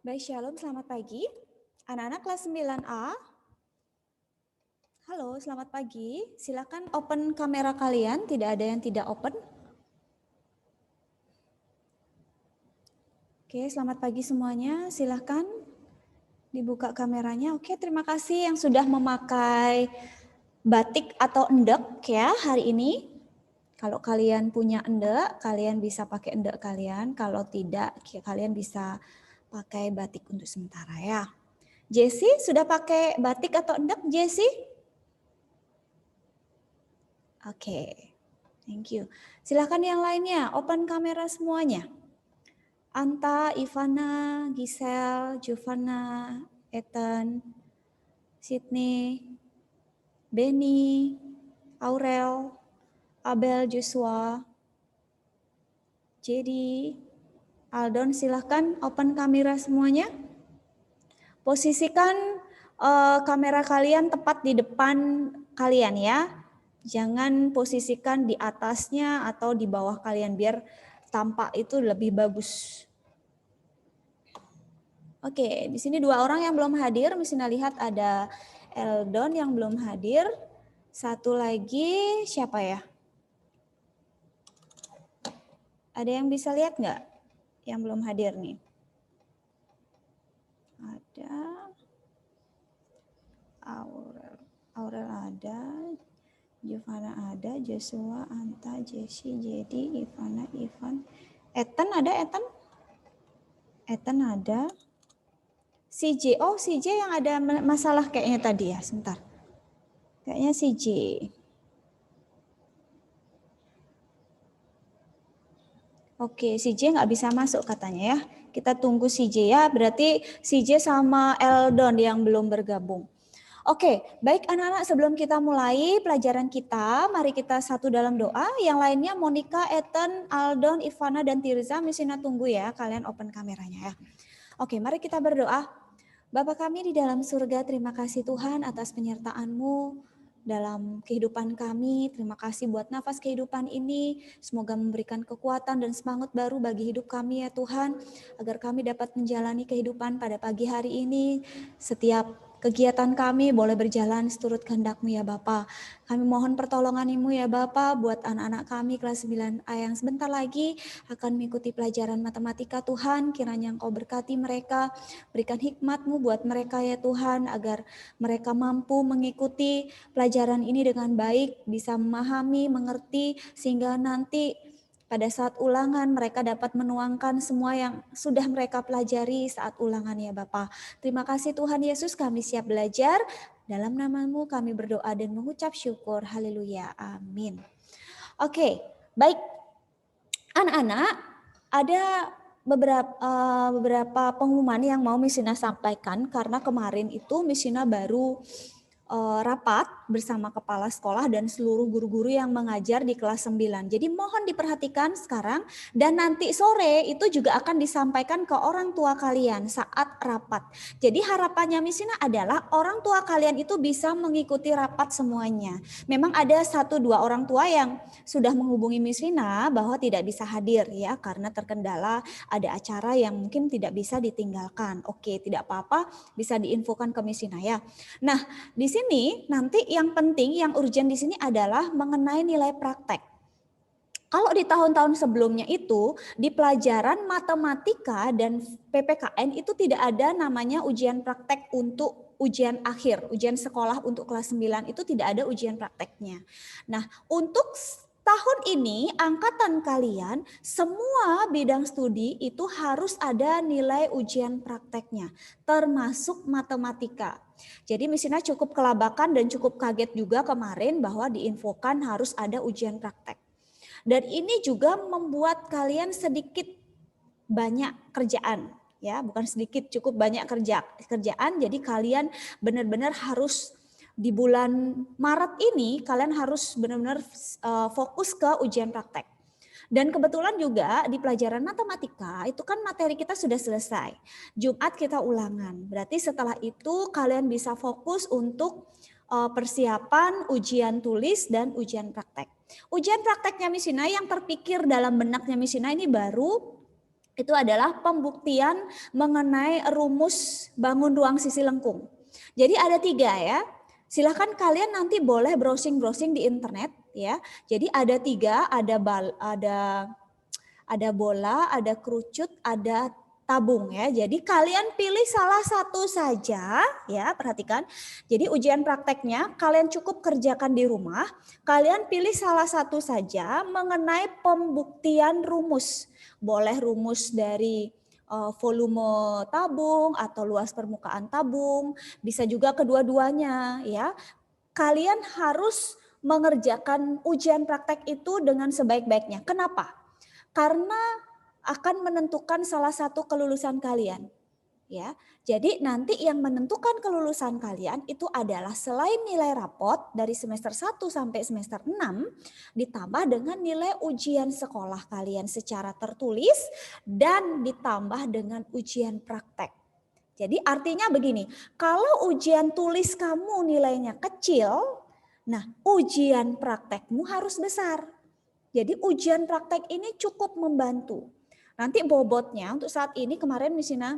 Baik, Shalom, selamat pagi. Anak-anak kelas 9A. Halo, selamat pagi. Silakan open kamera kalian, tidak ada yang tidak open. Oke, selamat pagi semuanya. Silakan dibuka kameranya. Oke, terima kasih yang sudah memakai batik atau endek ya hari ini. Kalau kalian punya endek, kalian bisa pakai endek kalian. Kalau tidak, kalian bisa pakai batik untuk sementara ya. Jessie, sudah pakai batik atau endek, Jessie? Oke, thank you. Silakan yang lainnya, open kamera semuanya. Anta, Ivana, Giselle, Giovanna, Ethan, Sydney, Benny, Aurel, Abel, Joshua, Jadi, Aldon, silahkan open kamera semuanya. Posisikan kamera kalian tepat di depan kalian ya. Jangan posisikan di atasnya atau di bawah kalian biar tampak itu lebih bagus. Oke, di sini 2 orang yang belum hadir. Misalnya lihat ada Eldon yang belum hadir. Satu lagi siapa ya? Ada yang bisa lihat nggak yang belum hadir nih? Ada. Aurel ada. Giovanna ada, Joshua, Anta, Jessie, Jadi, Ivana, Ivan. Ethan ada, Ethan? Ethan ada. CJ, oh CJ yang ada masalah kayaknya tadi ya, sebentar. Kayaknya CJ. Oke, CJ nggak bisa masuk katanya ya. Kita tunggu CJ ya, berarti CJ sama Eldon yang belum bergabung. Oke, baik anak-anak, sebelum kita mulai pelajaran kita, mari kita satu dalam doa. Yang lainnya Monica, Ethan, Aldon, Ivana, dan Tirza, Misina tunggu ya, kalian open kameranya ya. Oke, mari kita berdoa. Bapa kami di dalam surga, terima kasih Tuhan atas penyertaan-Mu dalam kehidupan kami. Terima kasih buat nafas kehidupan ini. Semoga memberikan kekuatan dan semangat baru bagi hidup kami ya Tuhan. Agar kami dapat menjalani kehidupan pada pagi hari ini. Setiap kegiatan kami boleh berjalan seturut kehendak-Mu ya Bapa. Kami mohon pertolongan-Mu ya Bapa buat anak-anak kami kelas 9A yang sebentar lagi akan mengikuti pelajaran matematika Tuhan. Kiranya Engkau berkati mereka, berikan hikmat-Mu buat mereka ya Tuhan agar mereka mampu mengikuti pelajaran ini dengan baik, bisa memahami, mengerti sehingga nanti pada saat ulangan mereka dapat menuangkan semua yang sudah mereka pelajari saat ulangan ya Bapa. Terima kasih Tuhan Yesus, kami siap belajar. Dalam nama-Mu kami berdoa dan mengucap syukur. Haleluya. Amin. Oke, baik. Anak-anak, ada beberapa pengumuman yang mau Misina sampaikan karena kemarin itu Misina baru rapat bersama kepala sekolah dan seluruh guru-guru yang mengajar di kelas 9. Jadi mohon diperhatikan sekarang dan nanti sore itu juga akan disampaikan ke orang tua kalian saat rapat. Jadi harapannya Misina adalah orang tua kalian itu bisa mengikuti rapat semuanya. Memang ada 1-2 orang tua yang sudah menghubungi Misina bahwa tidak bisa hadir ya karena terkendala ada acara yang mungkin tidak bisa ditinggalkan. Oke, tidak apa-apa, bisa diinfokan ke Misina ya. Nah, di sini nanti yang penting, yang urgent di sini adalah mengenai nilai praktek. Kalau di tahun-tahun sebelumnya itu di pelajaran matematika dan PPKN itu tidak ada namanya ujian praktek untuk ujian akhir, ujian sekolah untuk kelas 9 itu tidak ada ujian prakteknya. Nah, untuk tahun ini angkatan kalian semua bidang studi itu harus ada nilai ujian prakteknya, termasuk matematika. Jadi Misina cukup kelabakan dan cukup kaget juga kemarin bahwa diinfokan harus ada ujian praktek. Dan ini juga membuat kalian sedikit banyak kerjaan, ya, bukan sedikit, cukup banyak kerjaan. Jadi kalian benar-benar harus di bulan Maret ini kalian harus benar-benar fokus ke ujian praktek. Dan kebetulan juga di pelajaran matematika itu kan materi kita sudah selesai. Jumat kita ulangan. Berarti setelah itu kalian bisa fokus untuk persiapan ujian tulis dan ujian praktek. Ujian prakteknya Misina yang terpikir dalam benaknya Misina ini baru itu adalah pembuktian mengenai rumus bangun ruang sisi lengkung. Jadi ada 3 ya. Silahkan kalian nanti boleh browsing-browsing di internet ya. Jadi ada 3, ada bola, ada kerucut, ada tabung ya. Jadi kalian pilih salah satu saja ya, perhatikan. Jadi ujian prakteknya kalian cukup kerjakan di rumah. Kalian pilih salah satu saja mengenai pembuktian rumus. Boleh rumus dari volume tabung atau luas permukaan tabung, bisa juga kedua-duanya ya. Kalian harus mengerjakan ujian praktek itu dengan sebaik-baiknya. Kenapa? Karena akan menentukan salah satu kelulusan kalian. Ya, jadi nanti yang menentukan kelulusan kalian itu adalah selain nilai rapot dari semester 1 sampai semester 6 ditambah dengan nilai ujian sekolah kalian secara tertulis dan ditambah dengan ujian praktek. Jadi artinya begini, kalau ujian tulis kamu nilainya kecil, nah ujian praktekmu harus besar. Jadi ujian praktek ini cukup membantu. Nanti bobotnya untuk saat ini kemarin Misina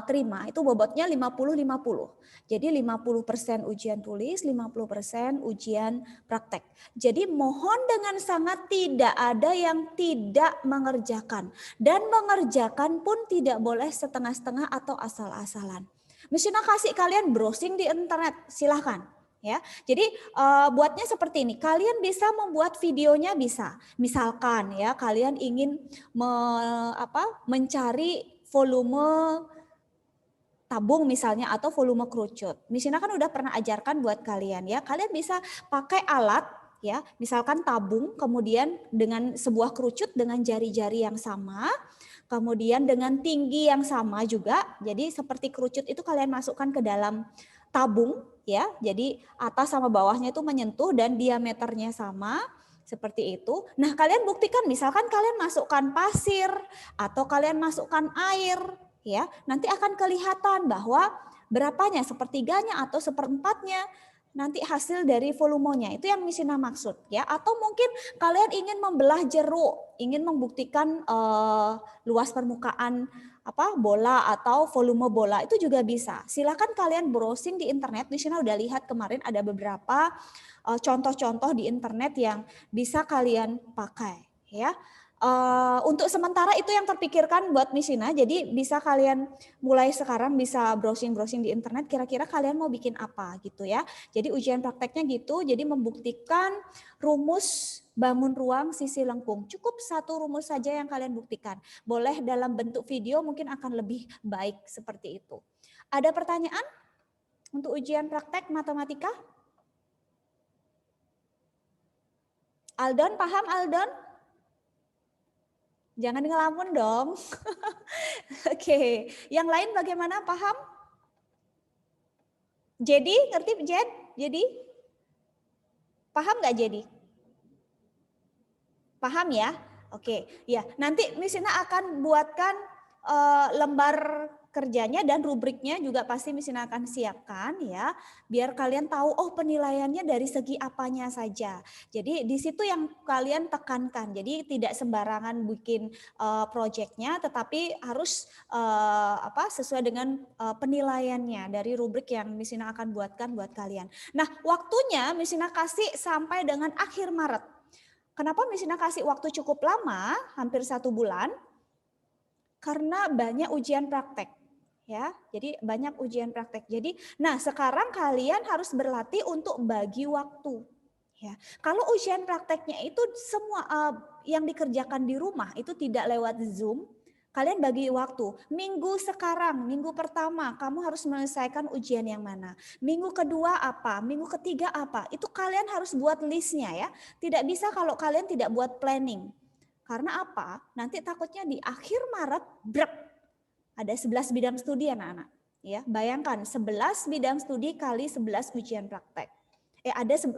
terima itu bobotnya 50-50. Jadi 50% ujian tulis, 50% ujian praktek. Jadi mohon dengan sangat tidak ada yang tidak mengerjakan. Dan mengerjakan pun tidak boleh setengah-setengah atau asal-asalan. Misina kasih kalian browsing di internet, silahkan. Ya, jadi buatnya seperti ini. Kalian bisa membuat videonya bisa. Misalkan ya, kalian ingin mencari volume tabung misalnya atau volume kerucut. Misina kan udah pernah ajarkan buat kalian ya. Kalian bisa pakai alat ya, misalkan tabung, kemudian dengan sebuah kerucut dengan jari-jari yang sama, kemudian dengan tinggi yang sama juga. Jadi seperti kerucut itu kalian masukkan ke dalam tabung ya. Jadi atas sama bawahnya itu menyentuh dan diameternya sama seperti itu. Nah, kalian buktikan misalkan kalian masukkan pasir atau kalian masukkan air ya. Nanti akan kelihatan bahwa berapanya, sepertiganya atau seperempatnya nanti hasil dari volumenya. Itu yang Misina maksud ya. Atau mungkin kalian ingin membelah jeruk, ingin membuktikan luas permukaan bola atau volume bola, itu juga bisa. Silakan kalian browsing di internet. Misina udah lihat kemarin ada beberapa contoh-contoh di internet yang bisa kalian pakai ya. Untuk sementara itu yang terpikirkan buat Misina, jadi bisa kalian mulai sekarang bisa browsing-browsing di internet kira-kira kalian mau bikin apa gitu ya. Jadi ujian prakteknya gitu, jadi membuktikan rumus bangun ruang sisi lengkung. Cukup satu rumus saja yang kalian buktikan. Boleh dalam bentuk video mungkin akan lebih baik seperti itu. Ada pertanyaan untuk ujian praktek matematika? Aldon, paham Aldon? Jangan ngelamun dong. Oke, yang lain bagaimana, paham? Jadi, ngerti Jed? Jadi? Paham nggak jadi? Paham ya? Oke, ya. Nanti Misina akan buatkan lembar kerjanya dan rubriknya juga pasti Misina akan siapkan ya, biar kalian tahu oh penilaiannya dari segi apanya saja. Jadi di situ yang kalian tekankan. Jadi tidak sembarangan bikin proyeknya, tetapi harus sesuai dengan penilaiannya dari rubrik yang Misina akan buatkan buat kalian. Nah, waktunya Misina kasih sampai dengan akhir Maret. Kenapa Misina kasih waktu cukup lama, hampir 1 bulan? Karena banyak ujian praktek. Ya, jadi banyak ujian praktek. Jadi, nah sekarang kalian harus berlatih untuk bagi waktu. Ya, kalau ujian prakteknya itu semua yang dikerjakan di rumah itu tidak lewat Zoom, kalian bagi waktu. Minggu sekarang, minggu pertama kamu harus menyelesaikan ujian yang mana. Minggu kedua apa, minggu ketiga apa. Itu kalian harus buat listnya ya. Tidak bisa kalau kalian tidak buat planning. Karena apa? Nanti takutnya di akhir Maret brek. Ada 11 bidang studi anak-anak. Ya, bayangkan 11 bidang studi kali 11 ujian praktek.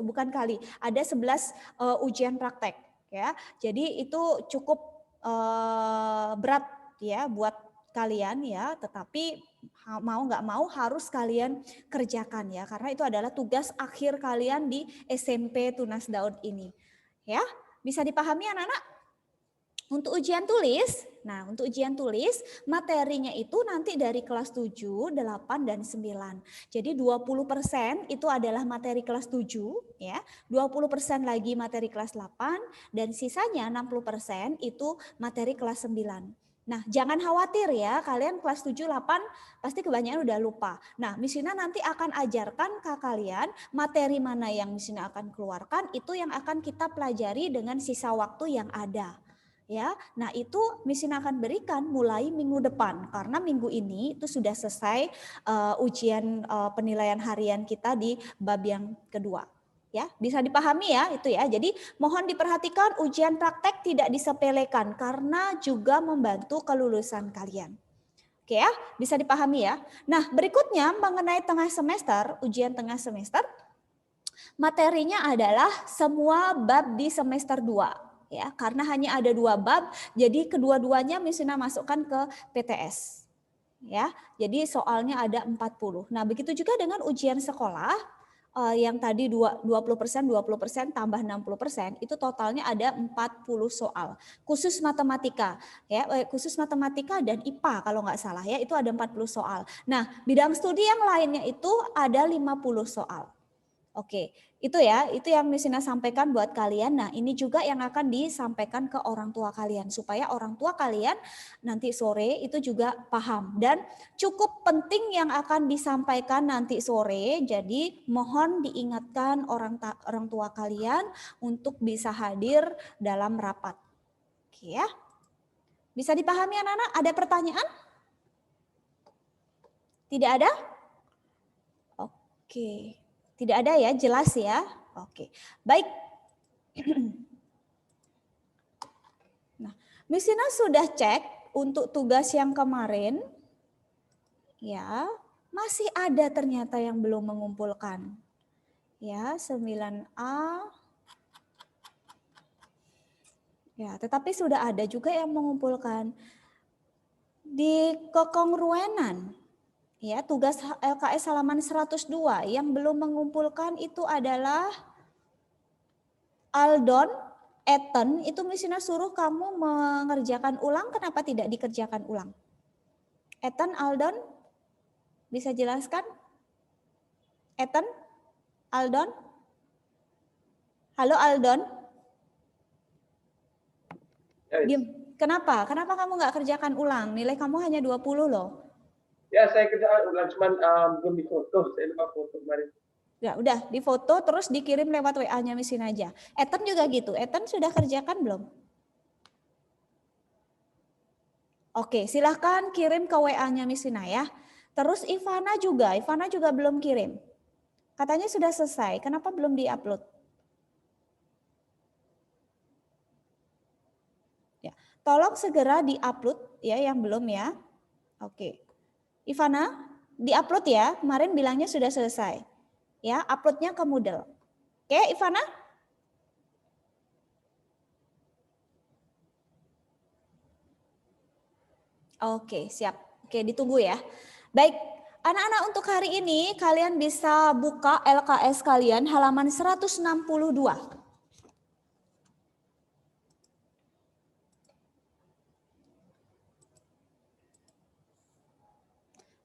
Bukan kali, ada 11 ujian praktek ya. Jadi itu cukup berat ya buat kalian ya, tetapi mau nggak mau harus kalian kerjakan ya, karena itu adalah tugas akhir kalian di SMP Tunas Daud ini. Ya, bisa dipahami anak-anak? Untuk ujian tulis, untuk ujian tulis materinya itu nanti dari kelas 7, 8, dan 9. Jadi 20% itu adalah materi kelas 7, ya. 20% lagi materi kelas 8, dan sisanya 60% itu materi kelas 9. Nah, jangan khawatir ya, kalian kelas 7, 8 pasti kebanyakan udah lupa. Nah, Miss Ina nanti akan ajarkan ke kalian materi mana yang Miss Ina akan keluarkan, itu yang akan kita pelajari dengan sisa waktu yang ada. Ya, nah itu Miss Ina akan berikan mulai minggu depan karena minggu ini itu sudah selesai ujian penilaian harian kita di bab yang kedua. Ya, bisa dipahami ya itu ya. Jadi mohon diperhatikan ujian praktek tidak disepelekan karena juga membantu kelulusan kalian. Oke ya, bisa dipahami ya. Nah, berikutnya mengenai tengah semester, ujian tengah semester materinya adalah semua bab di semester 2. Ya, karena hanya ada 2 bab, jadi kedua-duanya Miss Ina masukkan ke PTS. Ya, jadi soalnya ada 40. Nah, begitu juga dengan ujian sekolah yang tadi 20% tambah 60%, itu totalnya ada 40 soal. Khusus matematika, ya, khusus matematika dan IPA kalau nggak salah ya, itu ada 40 soal. Nah, bidang studi yang lainnya itu ada 50 soal. Oke, itu ya, itu yang Miss Ina sampaikan buat kalian. Nah, ini juga yang akan disampaikan ke orang tua kalian supaya orang tua kalian nanti sore itu juga paham dan cukup penting yang akan disampaikan nanti sore. Jadi mohon diingatkan orang tua kalian untuk bisa hadir dalam rapat. Oke ya. Bisa dipahami anak-anak? Ada pertanyaan? Tidak ada? Oke. Tidak ada ya, jelas ya. Oke, baik. Nah, Miss Ina sudah cek untuk tugas yang kemarin. Ya, masih ada ternyata yang belum mengumpulkan. Ya, 9A. Ya, tetapi sudah ada juga yang mengumpulkan. Di kekongruenan, ya, tugas LKS halaman 102 yang belum mengumpulkan itu adalah Aldon, Ethan, itu Miss Ina suruh kamu mengerjakan ulang, kenapa tidak dikerjakan ulang? Ethan, Aldon, bisa jelaskan? Ethan, Aldon? Halo Aldon? Diam. Kenapa? Kenapa kamu nggak kerjakan ulang? Nilai kamu hanya 20 loh. Ya, saya kerjakan ulang, cuman belum difoto, saya lupa foto kemarin. Ya udah difoto terus dikirim lewat WA-nya Miss Ina aja. Ethan juga gitu. Ethan sudah kerjakan belum? Oke, silahkan kirim ke WA-nya Miss Ina ya. Terus Ivana juga belum kirim. Katanya sudah selesai, kenapa belum diupload? Ya, tolong segera diupload ya yang belum ya. Oke. Ivana, diupload ya. Kemarin bilangnya sudah selesai. Ya, uploadnya ke Moodle. Oke, Ivana? Oke, siap. Oke, ditunggu ya. Baik, anak-anak untuk hari ini kalian bisa buka LKS kalian halaman 162.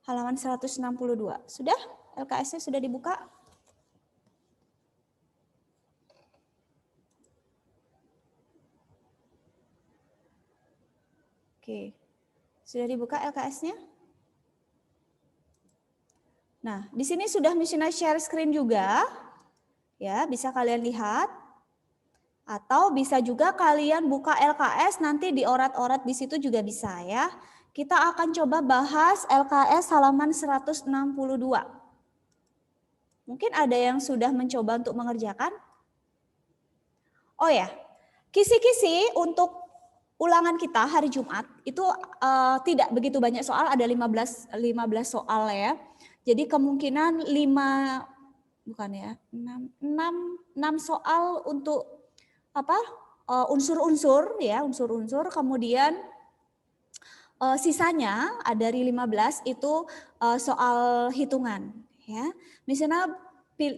Halaman 162. Sudah? LKS-nya sudah dibuka? Oke. Sudah dibuka LKS-nya? Nah, di sini sudah Miss Ina share screen juga. Ya, bisa kalian lihat. Atau bisa juga kalian buka LKS nanti diorat-orat di situ juga bisa ya. Kita akan coba bahas LKS halaman 162. Mungkin ada yang sudah mencoba untuk mengerjakan? Oh ya, kisi-kisi untuk ulangan kita hari Jumat itu tidak begitu banyak soal, ada 15 soal ya. Jadi kemungkinan 6 soal untuk apa? Unsur-unsur ya, unsur-unsur, kemudian sisanya dari 15 itu soal hitungan ya. Misalnya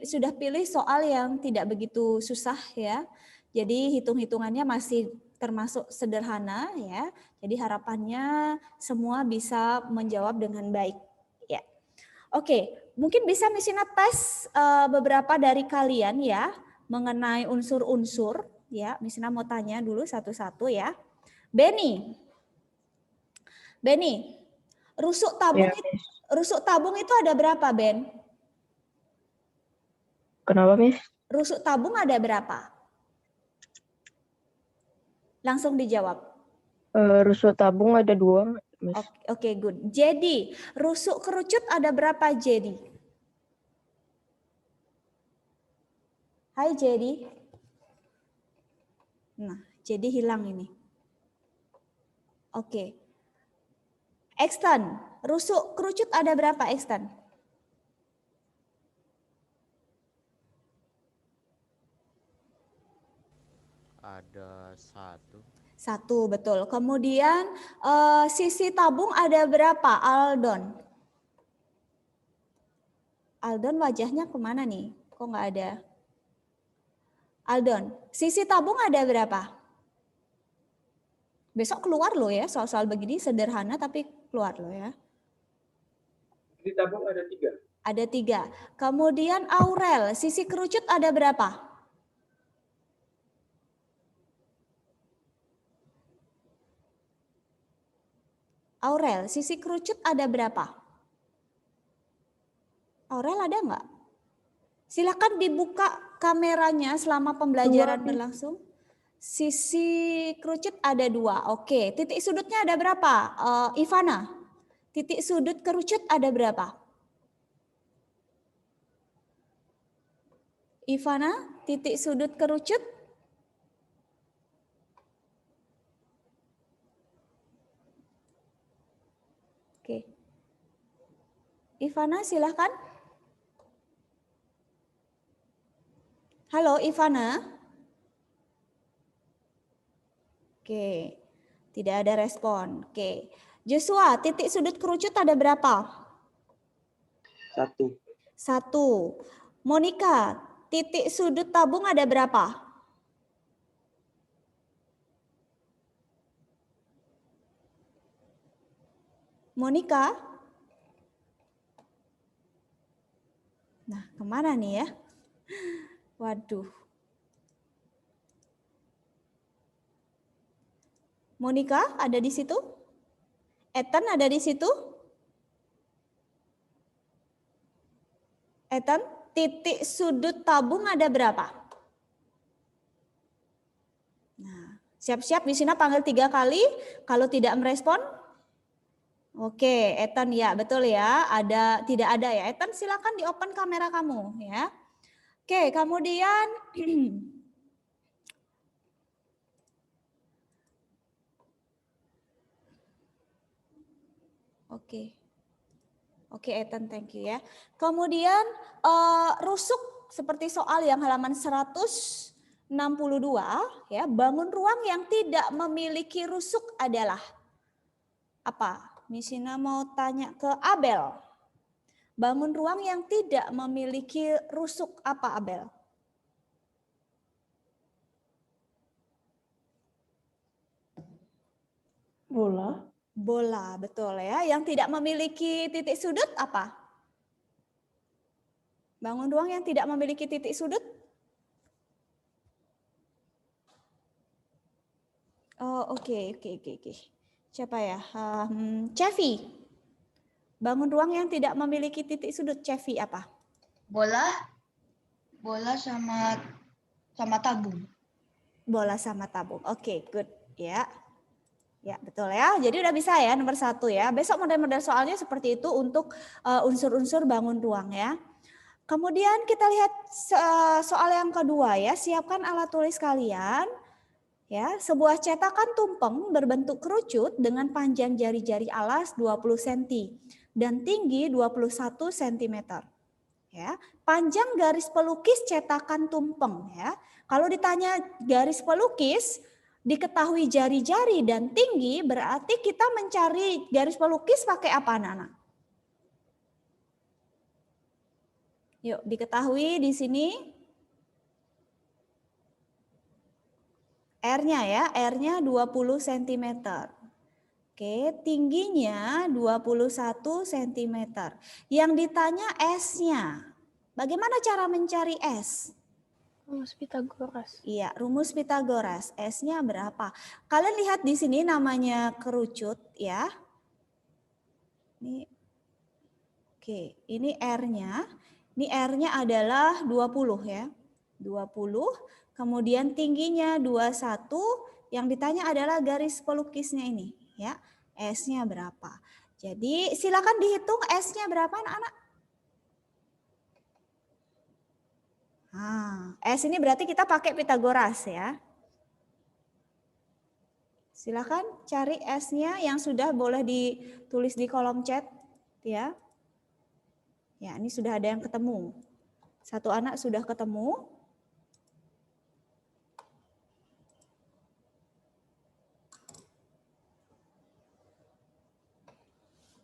sudah pilih soal yang tidak begitu susah ya. Jadi hitung-hitungannya masih termasuk sederhana ya. Jadi harapannya semua bisa menjawab dengan baik ya. Oke, mungkin bisa Miss Ina tes beberapa dari kalian ya mengenai unsur-unsur ya. Miss Ina mau tanya dulu satu-satu ya. Benny, rusuk tabung Ya, Miss. rusuk tabung itu ada berapa, Ben? Kenapa, Miss? Rusuk tabung ada berapa? Langsung dijawab. Rusuk tabung ada 2, Miss. Oke, good. Jadi, rusuk kerucut ada berapa, Jadi? Hai, Jadi. Nah, jadi hilang ini. Oke. Extend. Rusuk kerucut ada berapa, Extend? Ada 1. 1, betul. Kemudian sisi tabung ada berapa, Aldon? Aldon wajahnya kemana nih? Kok nggak ada? Aldon, sisi tabung ada berapa? Besok keluar loh ya, soal-soal begini sederhana tapi keluar loh ya. Di tabung ada 3. Ada 3. Kemudian Aurel, sisi kerucut ada berapa? Aurel, sisi kerucut ada berapa? Aurel ada nggak? Silakan dibuka kameranya selama pembelajaran berlangsung. Sisi kerucut ada 2. Oke, titik sudutnya ada berapa? Ivana, titik sudut kerucut ada berapa? Ivana, titik sudut kerucut? Oke. Ivana silahkan. Halo Ivana. Oke, tidak ada respon. Oke. Joshua, titik sudut kerucut ada berapa? 1. 1. Monica, titik sudut tabung ada berapa? Monica? Nah, kemana nih ya? Waduh. Monica ada di situ? Ethan ada di situ? Ethan, titik sudut tabung ada berapa? Nah, siap-siap di sini panggil 3 kali. Kalau tidak merespon, oke, Ethan ya, betul ya. Ada tidak ada ya? Ethan silakan di open kamera kamu ya. Oke, kemudian Oke. Oke, Ethan, thank you ya. Kemudian rusuk seperti soal yang halaman 162 ya, bangun ruang yang tidak memiliki rusuk adalah apa? Misina mau tanya ke Abel. Bangun ruang yang tidak memiliki rusuk apa, Abel? Bola. Bola, betul ya. Yang tidak memiliki titik sudut apa? Bangun ruang yang tidak memiliki titik sudut? Oh, oke. Siapa ya? Cevi. Bangun ruang yang tidak memiliki titik sudut, Cevi apa? Bola sama tabung. Bola sama tabung. Oke, good ya. Ya, betul ya. Jadi udah bisa ya nomor 1 ya. Besok model-model soalnya seperti itu untuk unsur-unsur bangun ruang ya. Kemudian kita lihat soal yang kedua ya. Siapkan alat tulis kalian. Ya, sebuah cetakan tumpeng berbentuk kerucut dengan panjang jari-jari alas 20 cm dan tinggi 21 cm. Ya, panjang garis pelukis cetakan tumpeng ya. Kalau ditanya garis pelukis diketahui jari-jari dan tinggi, berarti kita mencari garis pelukis pakai apa, anak-anak? Yuk, diketahui di sini. R-nya ya, R-nya 20 cm. Oke, tingginya 21 cm. Yang ditanya S-nya. Bagaimana cara mencari S? Rumus Pitagoras. Iya, rumus Pitagoras. S-nya berapa? Kalian lihat di sini namanya kerucut ya. Ini oke, ini R-nya. Ini R-nya adalah 20 ya. 20, kemudian tingginya 21, yang ditanya adalah garis pelukisnya ini ya. S-nya berapa? Jadi silakan dihitung S-nya berapa anak-anak? S ini berarti kita pakai Pitagoras ya. Silakan cari S-nya yang sudah boleh ditulis di kolom chat ya. Ya, ini sudah ada yang ketemu. Satu anak sudah ketemu.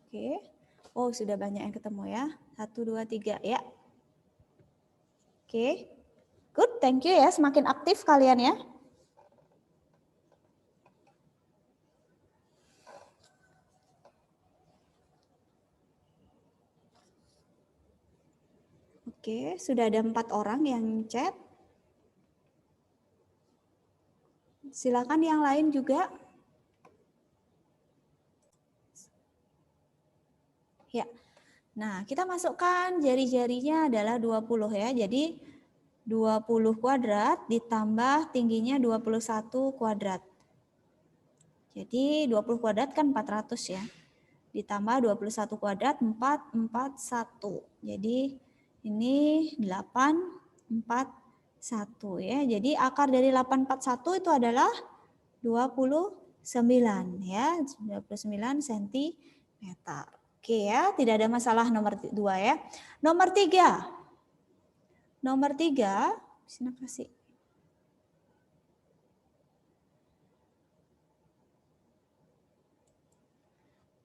Oke. Oh, sudah banyak yang ketemu ya. 1, 2, 3 ya. Oke, good, thank you ya, semakin aktif kalian ya. Oke, sudah ada 4 orang yang chat. Silakan yang lain juga. Ya. Nah, kita masukkan jari-jarinya adalah 20 ya. Jadi 20 kuadrat ditambah tingginya 21 kuadrat. Jadi 20 kuadrat kan 400 ya. Ditambah 21 kuadrat 441. Jadi ini 841 ya. Jadi akar dari 841 itu adalah 29 ya. 29 cm. Oke ya, tidak ada masalah nomor 2 ya. Nomor 3. Nomor 3, sini kasih.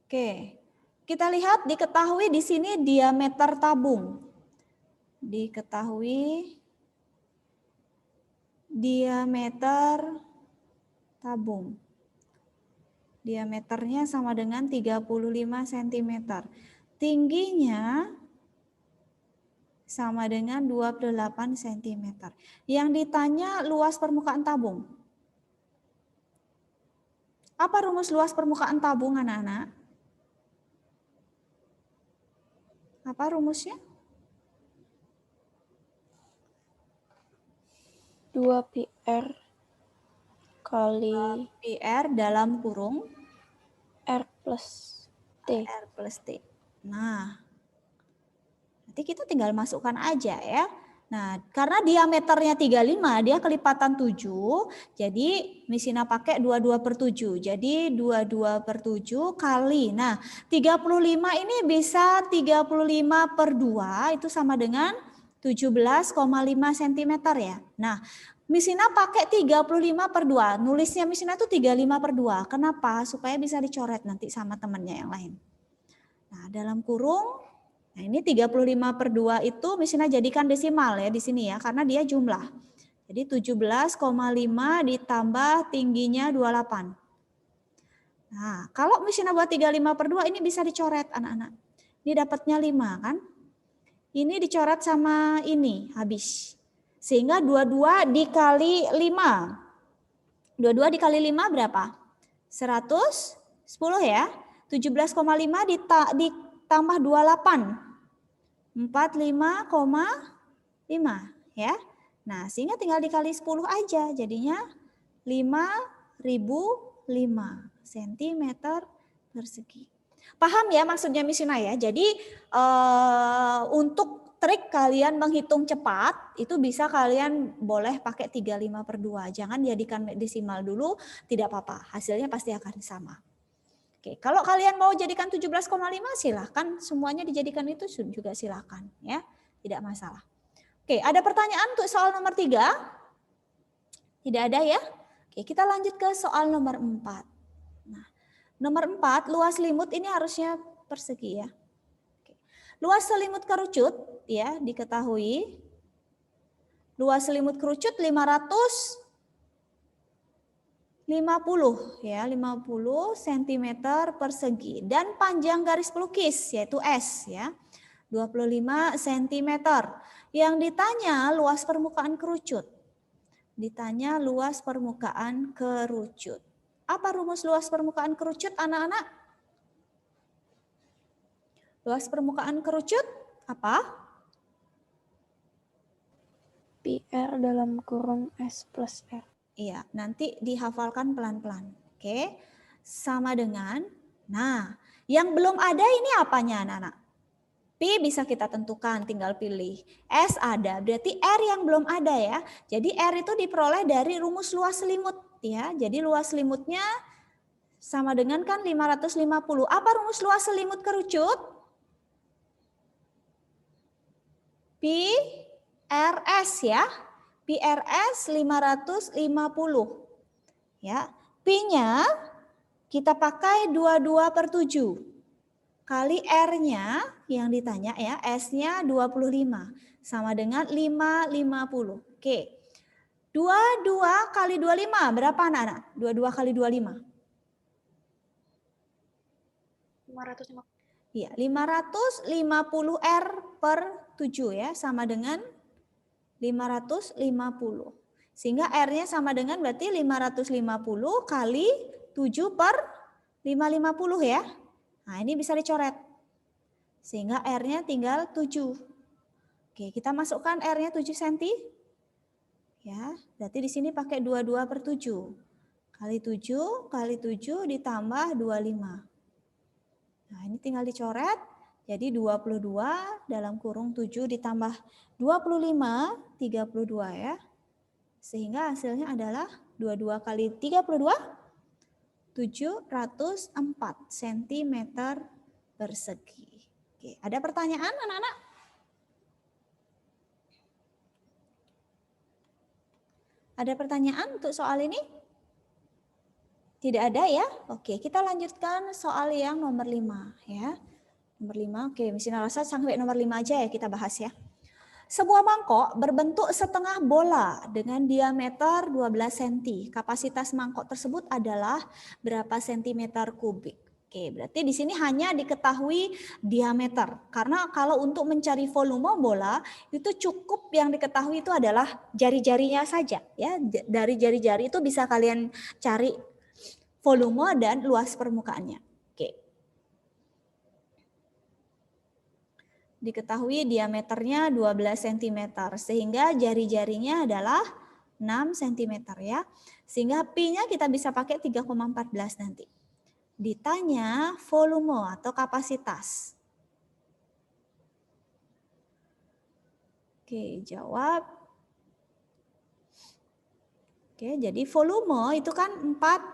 Oke. Kita lihat diketahui di sini diameter tabung. Diketahui diameter tabung. Diameternya sama dengan 35 cm. Tingginya sama dengan 28 cm. Yang ditanya luas permukaan tabung. Apa rumus luas permukaan tabung anak-anak? Apa rumusnya? 2πr kali PR dalam kurung R plus T. R plus T. Nah, nanti kita tinggal masukkan aja ya. Nah, karena diameternya 35, dia kelipatan 7, jadi Misina pakai 22/7. Jadi 22/7 kali. Nah, 35 ini bisa 35/2, itu sama dengan 17,5 cm ya. Nah, Misina pakai 35/2. Nulisnya Misina itu 35/2. Kenapa? Supaya bisa dicoret nanti sama temannya yang lain. Nah, dalam kurung, nah ini 35/2 itu Misina jadikan desimal ya di sini ya, karena dia jumlah. Jadi 17,5 ditambah tingginya 28. Nah, kalau Misina buat 35/2 ini bisa dicoret anak-anak. Ini dapatnya 5 kan? Ini dicoret sama ini, habis. Sehingga 22 dikali 5. 22 dikali 5 berapa? 110 ya. 17,5 ditambah 28. 45,5 ya. Nah, sehingga tinggal dikali 10 aja. Jadinya 5.005 cm persegi. Paham ya maksudnya Misina ya? Jadi untuk trik kalian menghitung cepat itu bisa kalian boleh pakai 35/2. Jangan jadikan desimal dulu, tidak apa-apa. Hasilnya pasti akan sama. Oke, kalau kalian mau jadikan 17,5 silahkan, semuanya dijadikan itu juga silahkan ya, tidak masalah. Oke, ada pertanyaan untuk soal nomor 3? Tidak ada ya? Oke, kita lanjut ke soal nomor 4. Nah, nomor 4, luas selimut ini harusnya persegi ya. Oke. Luas selimut kerucut ya, diketahui. Luas selimut kerucut 500 50 ya, 50 cm persegi. Dan panjang garis pelukis yaitu S ya, 25 cm. Yang ditanya luas permukaan kerucut. Ditanya luas permukaan kerucut. Apa rumus luas permukaan kerucut anak-anak? Luas permukaan kerucut apa? PR dalam kurung S plus R. Iya, nanti dihafalkan pelan-pelan. Oke, sama dengan, nah, yang belum ada ini apanya anak-anak? P bisa kita tentukan, tinggal pilih. S ada, berarti R yang belum ada ya. Jadi R itu diperoleh dari rumus luas selimut ya. Jadi luas selimutnya sama dengan kan 550. Apa rumus luas selimut kerucut? P RS ya. PRS 550. Ya, P-nya kita pakai 22/7. Kali R-nya yang ditanya ya, S-nya 25 sama dengan 550. Oke. 22 kali 25 berapa anak-anak? 22 kali 25. 550. Iya, 550 R per 7 ya, sama dengan 550. Sehingga R-nya sama dengan berarti 550 kali 7 per 550 ya. Nah ini bisa dicoret. Sehingga R-nya tinggal 7. Oke, kita masukkan R-nya 7 cm. Ya, berarti di sini pakai 22/7. Kali 7 kali 7 ditambah 25. Nah ini tinggal dicoret. Jadi 22 dalam kurung 7 ditambah 25, 32 ya. Sehingga hasilnya adalah 22 kali 32, 704 cm persegi. Oke, ada pertanyaan anak-anak? Ada pertanyaan untuk soal ini? Tidak ada ya? Oke, kita lanjutkan soal yang nomor 5 ya. Nomor 5, oke, mesin rasa sampai nomor 5 aja ya kita bahas ya. Sebuah mangkok berbentuk setengah bola dengan diameter 12 cm. Kapasitas mangkok tersebut adalah berapa sentimeter kubik? Oke, berarti di sini hanya diketahui diameter. Karena kalau untuk mencari volume bola itu cukup yang diketahui itu adalah jari-jarinya saja ya. Dari jari-jari itu bisa kalian cari volume dan luas permukaannya. Oke. Diketahui diameternya 12 cm sehingga jari-jarinya adalah 6 cm ya. Sehingga Pi-nya kita bisa pakai 3,14 nanti. Ditanya volume atau kapasitas. Oke, jawab. Oke, jadi volume itu kan 4.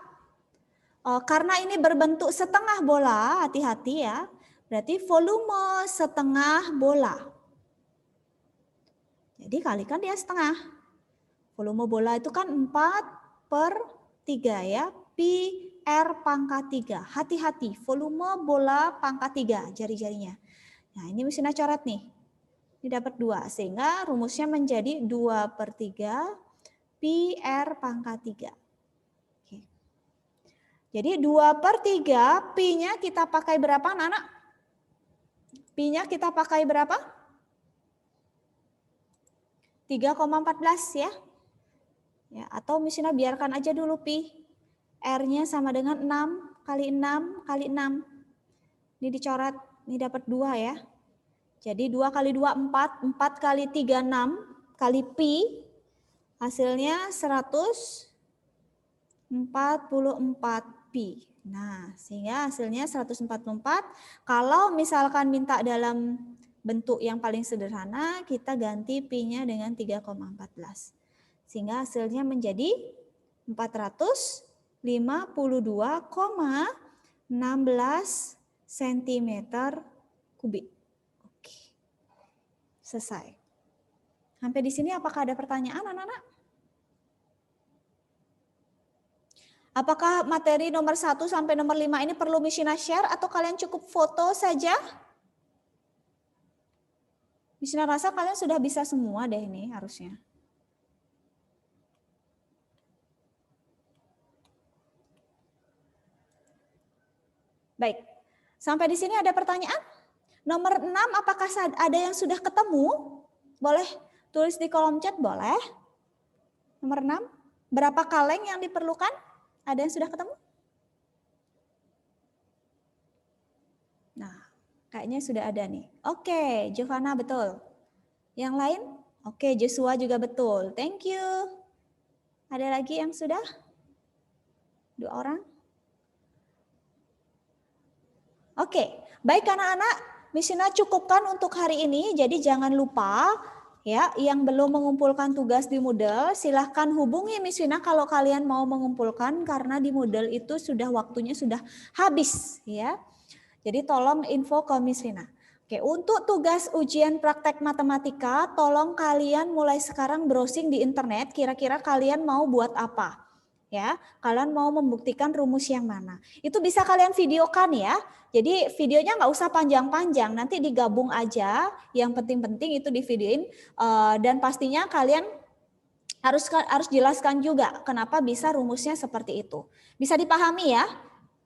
Karena ini berbentuk setengah bola, hati-hati ya. Berarti volume setengah bola. Jadi kalikan dia setengah. Volume bola itu kan 4/3 ya. Pi R pangkat 3. Hati-hati, volume bola pangkat 3 jari-jarinya. Nah ini mesinnya coret nih. Ini dapat 2. Sehingga rumusnya menjadi 2/3 Pi R pangkat 3. Oke. Jadi 2/3 Pi-nya kita pakai berapa anak-anak? Pi-nya kita pakai berapa? 3,14 ya. Ya, atau misalnya biarkan aja dulu Pi. R-nya sama dengan 6 kali 6 kali 6. Ini dicoret, ini dapat 2 ya. Jadi 2 kali 2 4, 4 kali 3 6 kali Pi. Hasilnya 144 Pi. Nah, sehingga hasilnya 144. Kalau misalkan minta dalam bentuk yang paling sederhana, kita ganti Pi-nya dengan 3,14. Sehingga hasilnya menjadi 452,16 cm kubik. Oke. Selesai. Sampai di sini apakah ada pertanyaan anak-anak? Apakah materi nomor 1 sampai nomor 5 ini perlu Mishina share atau kalian cukup foto saja? Mishina rasa kalian sudah bisa semua deh ini harusnya. Baik. Sampai di sini ada pertanyaan? Nomor 6, apakah ada yang sudah ketemu? Boleh tulis di kolom chat, boleh. Nomor 6, berapa kaleng yang diperlukan? Ada yang sudah ketemu? Nah, kayaknya sudah ada nih. Oke, Giovanna betul. Yang lain? Oke, Joshua juga betul. Thank you. Ada lagi yang sudah? 2 orang? Oke, baik anak-anak. Misiona cukupkan untuk hari ini, jadi jangan lupa ya, yang belum mengumpulkan tugas di Moodle, silahkan hubungi Misiona kalau kalian mau mengumpulkan karena di Moodle itu sudah waktunya sudah habis ya. Jadi tolong info ke Misiona. Oke, untuk tugas ujian praktek matematika, tolong kalian mulai sekarang browsing di internet, kira-kira kalian mau buat apa. Ya, kalian mau membuktikan rumus yang mana. Itu bisa kalian videokan ya. Jadi videonya nggak usah panjang-panjang, nanti digabung aja. Yang penting-penting itu divideoin dan pastinya kalian harus jelaskan juga kenapa bisa rumusnya seperti itu. Bisa dipahami ya?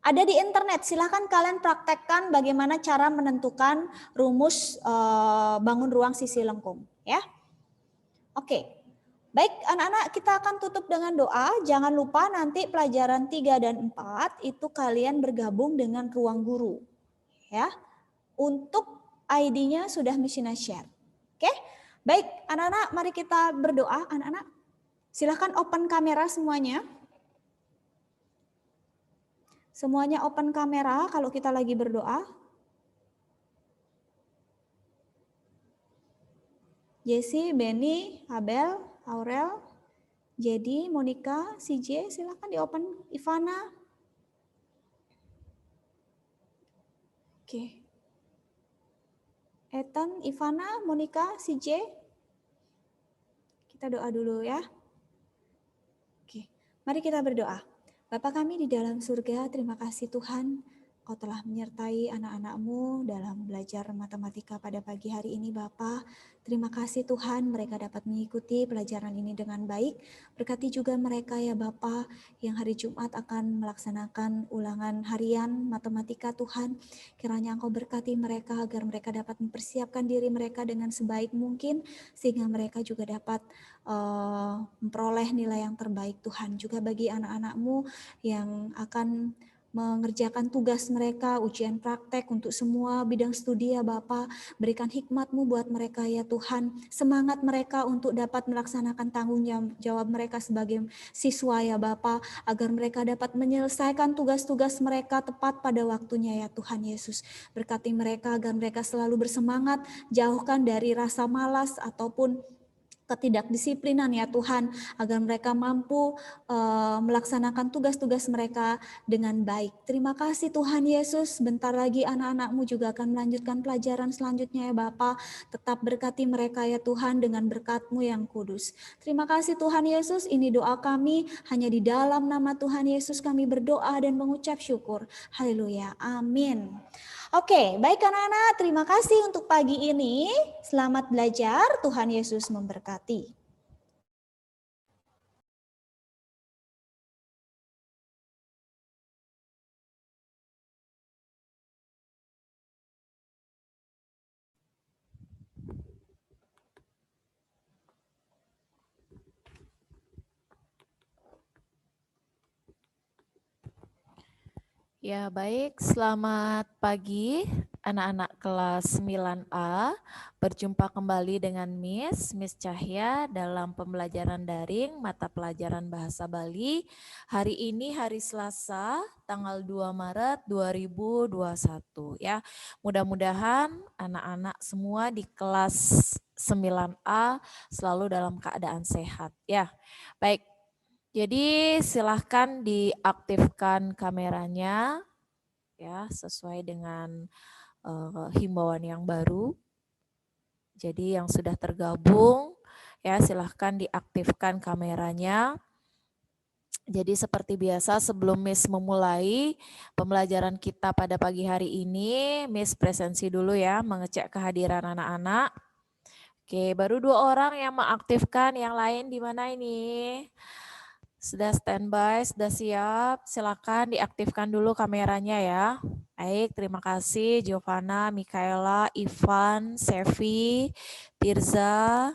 Ada di internet, silahkan kalian praktekkan bagaimana cara menentukan rumus bangun ruang sisi lengkung. Ya, oke. Baik anak-anak, kita akan tutup dengan doa. Jangan lupa nanti pelajaran 3 dan 4 itu kalian bergabung dengan ruang guru. Ya, untuk ID-nya sudah Misiona share. Oke, baik anak-anak, mari kita berdoa. Anak-anak, silahkan open kamera semuanya. Semuanya open kamera kalau kita lagi berdoa. Jesse, Benny, Abel, Aurel, Jadi, Monica, CJ, silahkan di open. Ivana. Oke. Ethan, Ivana, Monica, CJ. Kita doa dulu ya. Oke, mari kita berdoa. Bapa kami di dalam surga, terima kasih Tuhan, Kau telah menyertai anak-anak-Mu dalam belajar matematika pada pagi hari ini Bapa. Terima kasih Tuhan, mereka dapat mengikuti pelajaran ini dengan baik. Berkati juga mereka ya Bapa, yang hari Jumat akan melaksanakan ulangan harian matematika Tuhan. Kiranya Engkau berkati mereka agar mereka dapat mempersiapkan diri mereka dengan sebaik mungkin, sehingga mereka juga dapat memperoleh nilai yang terbaik Tuhan. Juga bagi anak-anak-Mu yang akan mengerjakan tugas mereka, ujian praktek untuk semua bidang studi ya Bapa, berikan hikmat-Mu buat mereka ya Tuhan, semangat mereka untuk dapat melaksanakan tanggung jawab mereka sebagai siswa ya Bapa, agar mereka dapat menyelesaikan tugas-tugas mereka tepat pada waktunya ya Tuhan Yesus. Berkati mereka agar mereka selalu bersemangat, jauhkan dari rasa malas ataupun ketidakdisiplinan ya Tuhan, agar mereka mampu melaksanakan tugas-tugas mereka dengan baik. Terima kasih Tuhan Yesus, bentar lagi anak-anak-Mu juga akan melanjutkan pelajaran selanjutnya ya Bapa. Tetap berkati mereka ya Tuhan dengan berkat-Mu yang kudus. Terima kasih Tuhan Yesus, ini doa kami, hanya di dalam nama Tuhan Yesus kami berdoa dan mengucap syukur. Haleluya, amin. Oke, baik anak-anak, terima kasih untuk pagi ini. Selamat belajar, Tuhan Yesus memberkati. Ya, baik. Selamat pagi anak-anak kelas 9A. Berjumpa kembali dengan Miss Cahya dalam pembelajaran daring mata pelajaran Bahasa Bali. Hari ini hari Selasa, tanggal 2 Maret 2021 ya. Mudah-mudahan anak-anak semua di kelas 9A selalu dalam keadaan sehat ya. Baik. Jadi silahkan diaktifkan kameranya ya sesuai dengan himbauan yang baru. Jadi yang sudah tergabung ya silahkan diaktifkan kameranya. Jadi seperti biasa sebelum Miss memulai pembelajaran kita pada pagi hari ini, Miss presensi dulu ya mengecek kehadiran anak-anak. Oke, baru 2 orang yang mengaktifkan, yang lain di mana ini? Sudah standby, sudah siap. Silakan diaktifkan dulu kameranya ya. Baik, terima kasih Giovanna, Mikaela, Ivan, Sevi, Tirza.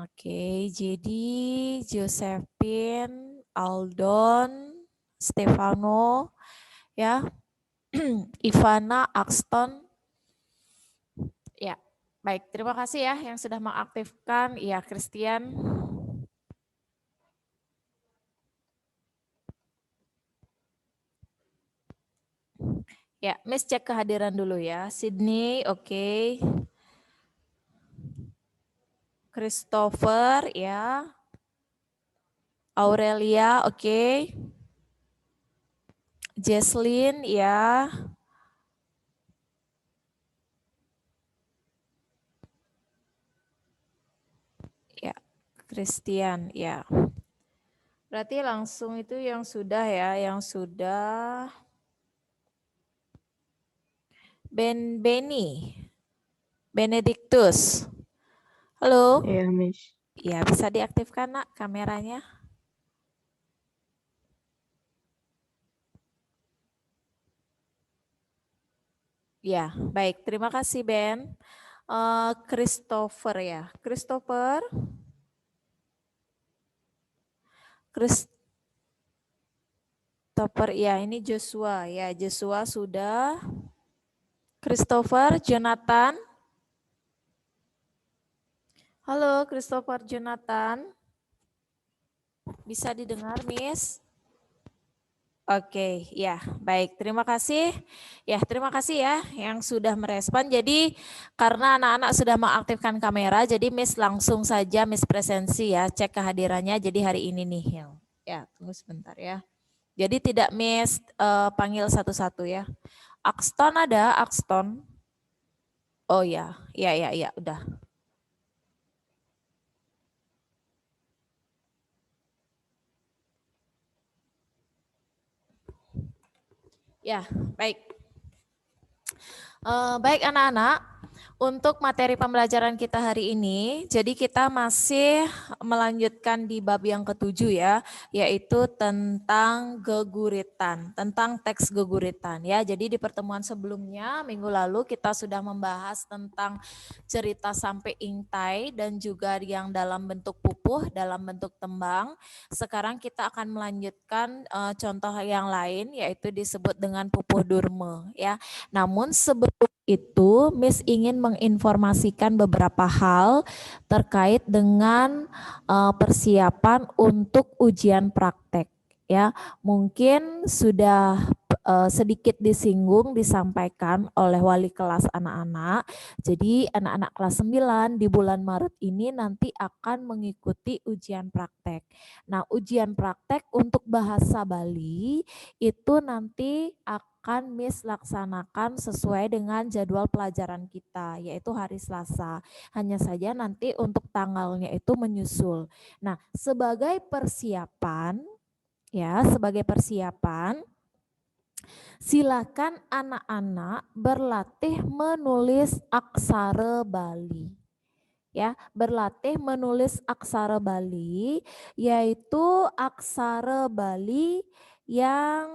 Oke, jadi Josephine, Aldon, Stefano, ya, Ivana, Axton. Ya, baik. Terima kasih ya yang sudah mengaktifkan. Ya, Christian. Ya, Miss cek kehadiran dulu ya. Sydney, oke. Christopher, ya. Aurelia, oke. Jesslyn, ya. Ya, Christian, ya. Berarti langsung itu yang sudah ya, yang sudah. Benny, Benedictus. Halo. Iya, Miss. Ya, bisa diaktifkan nak kameranya. Ya, baik. Terima kasih Ben. Christopher ya. Christopher. Christopher, ya ini Joshua. Ya, Joshua sudah. Christopher, Jonathan. Halo, Christopher, Jonathan. Bisa didengar, Miss? Oke, ya, baik. Terima kasih. Ya, terima kasih ya yang sudah merespon. Jadi, karena anak-anak sudah mengaktifkan kamera, jadi Miss langsung saja Miss presensi ya, cek kehadirannya. Jadi hari ini nih yang, ya, tunggu sebentar ya. Jadi tidak Miss panggil satu-satu ya. Axton ada, Axton. Oh ya, ya, udah. Ya, baik. Baik anak-anak, untuk materi pembelajaran kita hari ini, jadi kita masih melanjutkan di bab yang ke-7 ya, yaitu tentang geguritan, tentang teks geguritan ya. Jadi di pertemuan sebelumnya, minggu lalu kita sudah membahas tentang cerita sampai ingtai dan juga yang dalam bentuk pupuh, dalam bentuk tembang. Sekarang kita akan melanjutkan contoh yang lain, yaitu disebut dengan pupuh durme ya. Namun sebelum itu, Miss ingin menginformasikan beberapa hal terkait dengan persiapan untuk ujian praktek. Ya, mungkin sudah sedikit disinggung, disampaikan oleh wali kelas anak-anak. Jadi anak-anak kelas 9 di bulan Maret ini nanti akan mengikuti ujian praktek. Nah, ujian praktek untuk bahasa Bali itu nanti akan Miss laksanakan sesuai dengan jadwal pelajaran kita, yaitu hari Selasa. Hanya saja nanti untuk tanggalnya itu menyusul. Nah, sebagai persiapan, silakan anak-anak berlatih menulis aksara Bali. Ya, berlatih menulis aksara Bali, yaitu aksara Bali yang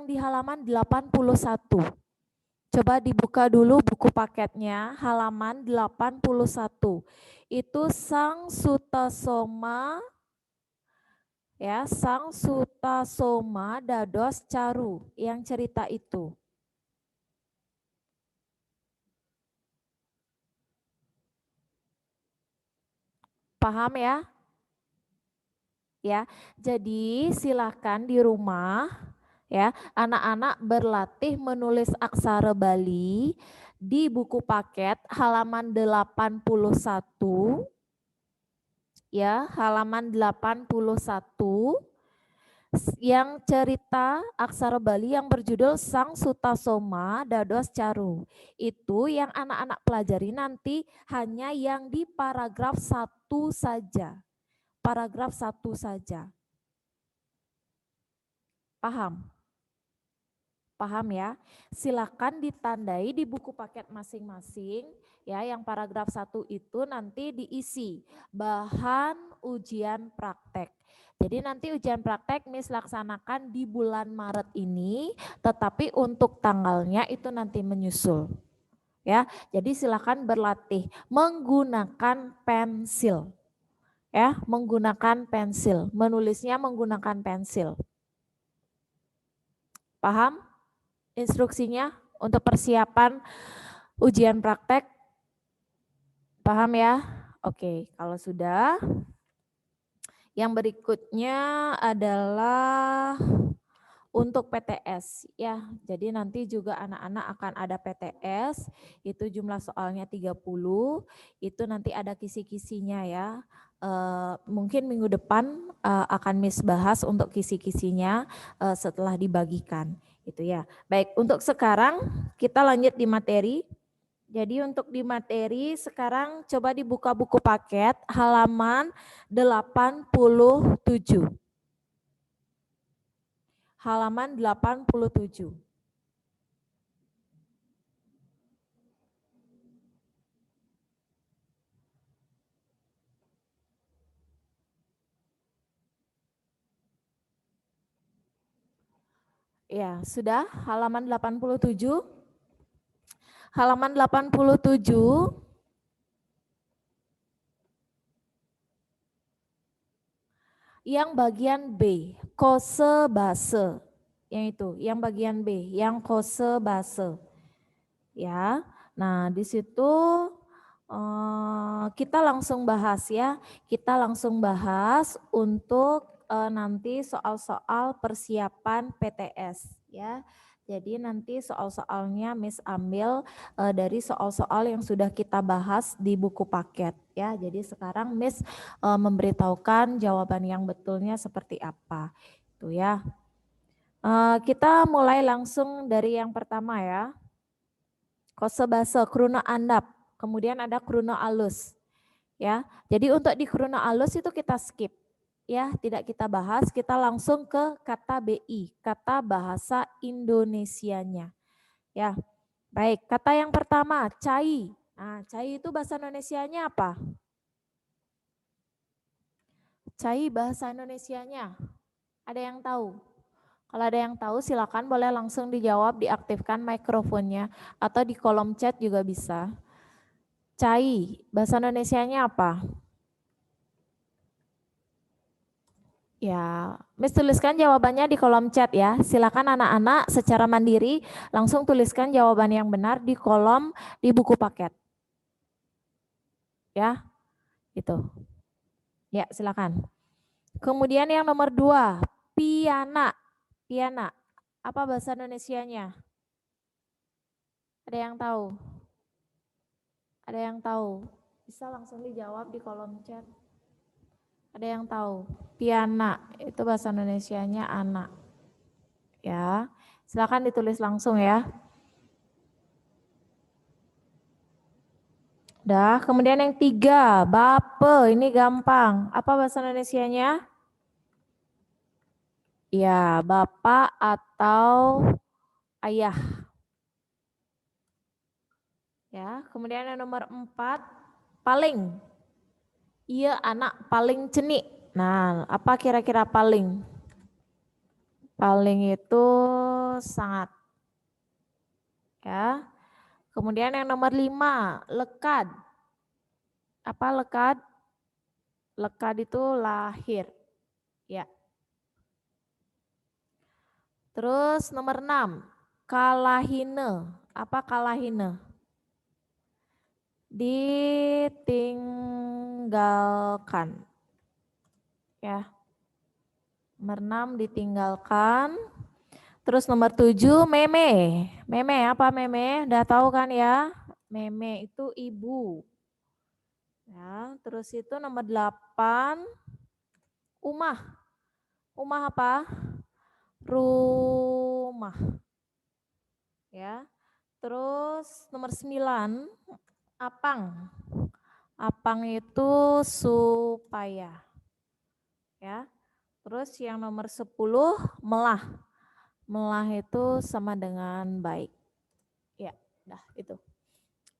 di halaman 81. Coba dibuka dulu buku paketnya, halaman 81. Itu Sang Sutasoma, ya, Sang Sutasoma dados caru, yang cerita itu. Paham ya? Ya, jadi silakan di rumah ya, anak-anak berlatih menulis aksara Bali di buku paket halaman 81 ya, halaman 81 yang cerita aksara Bali yang berjudul Sang Sutasoma dados caru. Itu yang anak-anak pelajari nanti hanya yang di paragraf 1 saja. Paragraf 1 saja. Paham? Paham ya? Silakan ditandai di buku paket masing-masing ya, yang paragraf 1 itu nanti diisi bahan ujian praktek. Jadi nanti ujian praktek Miss laksanakan di bulan Maret ini, tetapi untuk tanggalnya itu nanti menyusul. Ya, jadi silakan berlatih menggunakan pensil. Ya, menggunakan pensil, menulisnya menggunakan pensil. Paham? Instruksinya untuk persiapan ujian praktek. Paham ya? Oke, kalau sudah, yang berikutnya adalah untuk PTS ya. Jadi nanti juga anak-anak akan ada PTS, itu jumlah soalnya 30, itu nanti ada kisi-kisinya ya. Mungkin minggu depan akan Miss bahas untuk kisi-kisinya setelah dibagikan. Itu ya. Baik, untuk sekarang kita lanjut di materi. Jadi untuk di materi sekarang coba dibuka buku paket halaman 87. Halaman 87. Ya, sudah halaman 87. Halaman 87. Yang bagian B, kose base. Yang itu, yang bagian B, yang kose base. Ya. Nah, di situ kita langsung bahas ya. Kita langsung bahas untuk nanti soal-soal persiapan PTS ya. Jadi nanti soal-soalnya Miss ambil dari soal-soal yang sudah kita bahas di buku paket ya. Jadi sekarang Miss memberitahukan jawaban yang betulnya seperti apa. Itu ya. Kita mulai langsung dari yang pertama ya. Kose base, kruna andap, kemudian ada kruna alus. Ya. Jadi untuk di kruna alus itu kita skip. Ya, tidak kita bahas, kita langsung ke kata BI, kata bahasa Indonesianya. Ya, baik. Kata yang pertama, cai. Nah, cai itu bahasa Indonesianya apa? Cai bahasa Indonesianya, ada yang tahu? Kalau ada yang tahu silakan boleh langsung dijawab, diaktifkan mikrofonnya, atau di kolom chat juga bisa. Cai, bahasa Indonesianya apa? Ya, Miss tuliskan jawabannya di kolom chat ya. Silakan anak-anak secara mandiri langsung tuliskan jawaban yang benar di kolom di buku paket. Ya, itu. Ya, silakan. Kemudian yang nomor 2, piana. Piana, apa bahasa Indonesianya? Ada yang tahu? Ada yang tahu? Bisa langsung dijawab di kolom chat. Ada yang tahu? Piana itu bahasa Indonesianya anak. Ya, silakan ditulis langsung ya. Dah, kemudian yang 3, bape, ini gampang. Apa bahasa Indonesianya? Ya, bapak atau ayah. Ya, kemudian yang nomor 4, paling. Iya, anak paling cenik. Nah, apa kira-kira paling? Paling itu sangat. Ya. Kemudian yang nomor 5, lekad. Apa lekad? Lekad itu lahir. Ya. Terus nomor 6, kalahine. Apa kalahine? Ditinggalkan. Ya. Nomor 6 ditinggalkan. Terus nomor 7, meme. Meme apa meme? Udah tahu kan ya? Meme itu ibu. Ya, terus itu nomor 8, umah. Umah apa? Rumah. Ya. Terus nomor 9, apang. Apang itu supaya. Ya. Terus yang nomor 10, melah. Melah itu sama dengan baik. Ya, dah itu.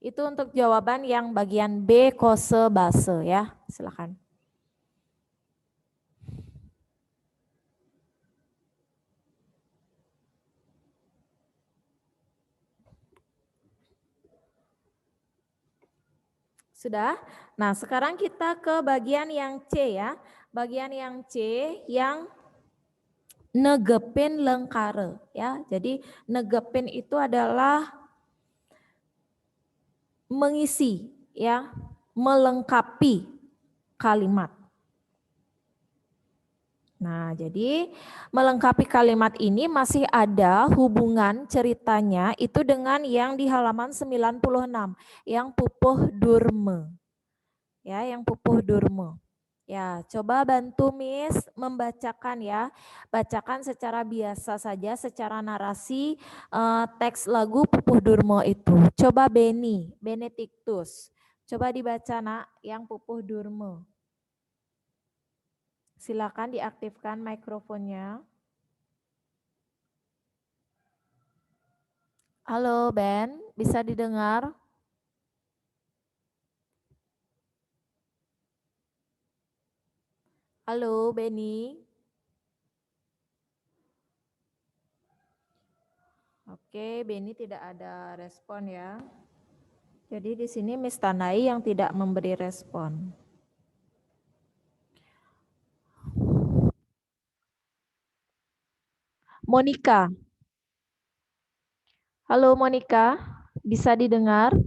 Itu untuk jawaban yang bagian B kose base ya. Silakan. Sudah? Nah, sekarang kita ke bagian yang C ya. Bagian yang C yang negepin lengkare ya. Jadi negepin itu adalah mengisi ya, melengkapi kalimat. Nah, jadi melengkapi kalimat ini masih ada hubungan ceritanya itu dengan yang di halaman 96, yang pupuh durme. Ya, yang pupuh durme. Ya, coba bantu Miss membacakan ya. Bacakan secara biasa saja, secara narasi teks lagu Pupuh Durmo itu. Coba Beni, Benedictus. Coba dibaca nak, yang Pupuh Durmo. Silakan diaktifkan mikrofonnya. Halo Ben, bisa didengar? Halo Beni. Oke, Beni tidak ada respon ya. Jadi di sini Miss tandai yang tidak memberi respon. Monica. Halo Monica, bisa didengar?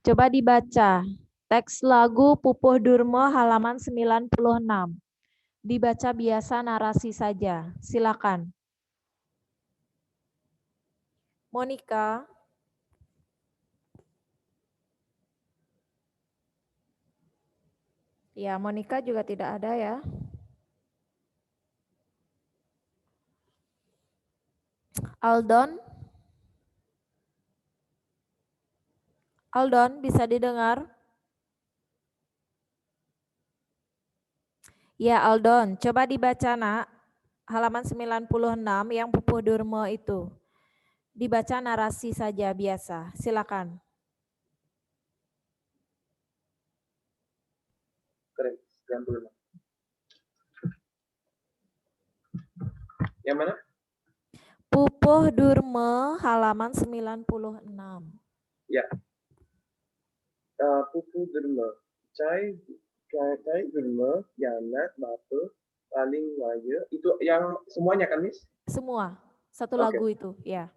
Coba dibaca. Teks lagu Pupuh Durmo halaman 96. Dibaca biasa narasi saja. Silakan. Monica. Ya, Monica juga tidak ada ya. Aldon. Aldon, bisa didengar? Ya, Aldon, coba dibaca nak. Halaman 96 yang Pupuh Durmo itu. Dibaca narasi saja biasa. Silakan. Keren, 96. Yang mana? Pupuh Durmo halaman 96. Ya. Pupuh Durmo. Cai Durmo, Yana, Bapa, paling waya. Itu yang semuanya kan, Miss? Semua. Satu Oke. lagu itu, ya.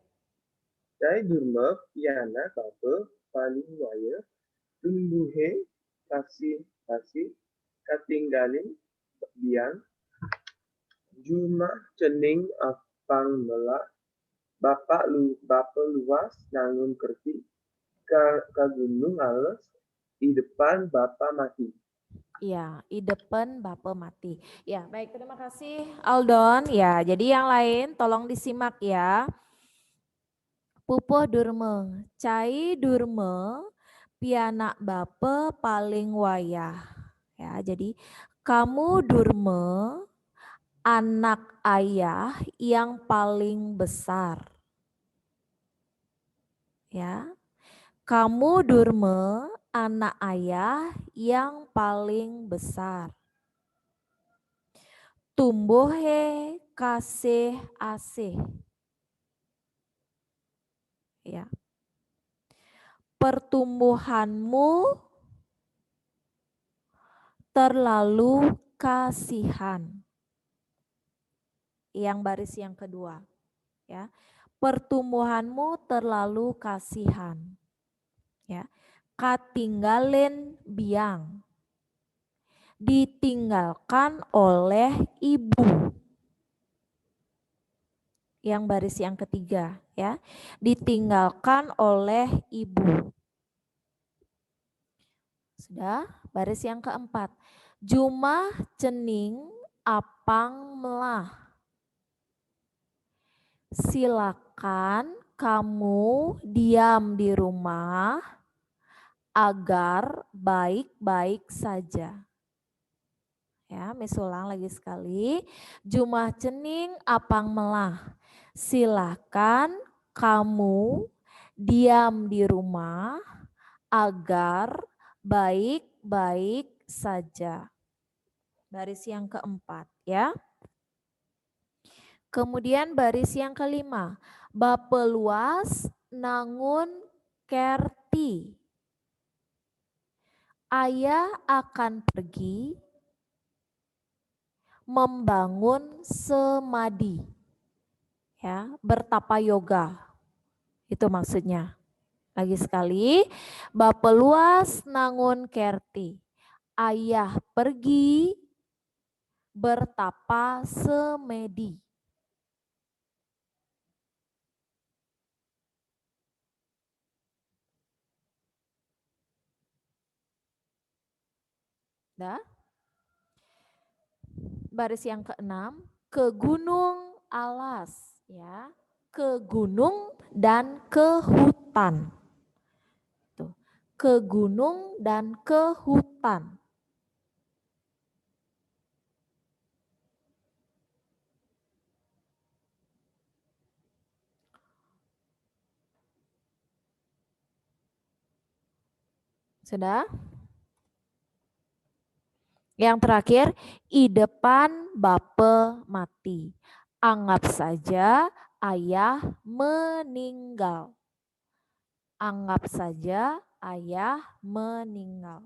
Cai Durmo, Yana, Bapa, paling waya. Tumbuhe, kasih, katinggalin, biang. Juma cening apang melak. Bapa luas nangun kerti. Ka gunung alas. Di depan Bapa mati. Iya, di depan Bapak mati. Ya, baik, terima kasih Aldon. Ya, jadi yang lain tolong disimak ya. Pupuh Durme, cai Durme, pianak Bape paling wayah. Ya, jadi kamu Durme, anak ayah yang paling besar. Ya. Kamu Durme, anak ayah yang paling besar. Tumbuhe kasih asih. Ya. Pertumbuhanmu terlalu kasihan. Yang baris yang kedua, ya. Pertumbuhanmu terlalu kasihan. Ya. Katinggalin biang. Ditinggalkan oleh ibu. Yang baris yang ketiga, ya. Ditinggalkan oleh ibu. Sudah, baris yang keempat. Jumah cening apang melah. Silakan kamu diam di rumah agar baik-baik saja. Ya, Miss ulang lagi sekali. Jumah cening apang melah. Silakan kamu diam di rumah agar baik-baik saja. Baris yang keempat ya. Kemudian baris yang kelima. Bapeluas nangun kerti. Ayah akan pergi membangun semadi. Ya, bertapa yoga. Itu maksudnya. Lagi sekali, bapeluas nangun kerti. Ayah pergi bertapa semedi. Dah? Baris yang keenam, ke gunung alas, ya. Ke gunung dan ke hutan. Tuh. Ke gunung dan ke hutan. Sudah? Yang terakhir, i depan bape mati. Anggap saja ayah meninggal. Anggap saja ayah meninggal.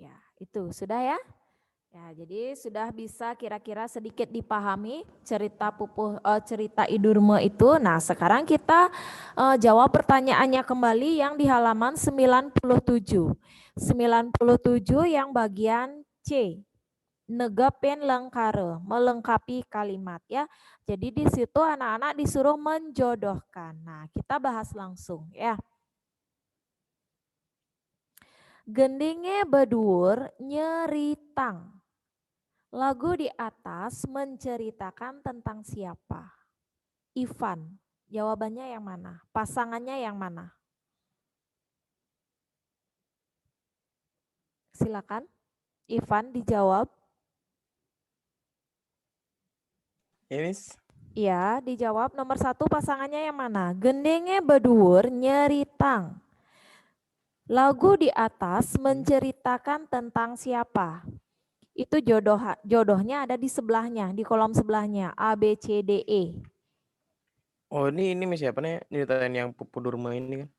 Ya, itu sudah ya. Ya, jadi sudah bisa kira-kira sedikit dipahami cerita Idurme itu. Nah, sekarang kita jawab pertanyaannya kembali yang di halaman 97. 97 yang bagian C. Negepin lengkare, melengkapi kalimat ya. Jadi di situ anak-anak disuruh menjodohkan. Nah, kita bahas langsung ya. Gendingnya bedur nyeritang. Lagu di atas menceritakan tentang siapa? Ivan. Jawabannya yang mana? Pasangannya yang mana? Silakan. Ivan dijawab. Ya, Miss. Iya, dijawab. Nomor 1 pasangannya yang mana? Gendengnya bedur nyeritang. Lagu di atas menceritakan tentang siapa? Itu jodohnya ada di sebelahnya, di kolom sebelahnya. A, B, C, D, E. Oh, ini Miss siapa nih? Nyeritain yang Pupu Durma ini kan?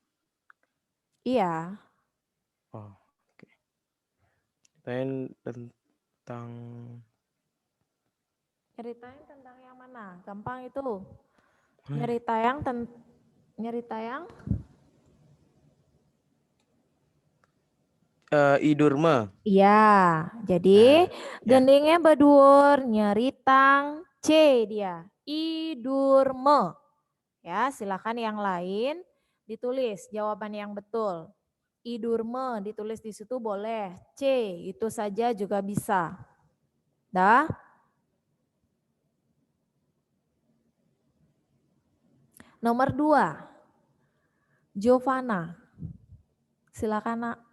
Iya. Oh, oke. Nyeritain tentang Nyeritain tentang yang mana? Gampang itu. Nyerita yang Idurma. iya, jadi ya. gendingnya bedur, nyeritang, C dia, idurme. Ya, silakan yang lain ditulis jawaban yang betul. Idurme ditulis di situ boleh, C itu saja juga bisa. Dah? Nomor 2, Giovanna. Silakan Nak.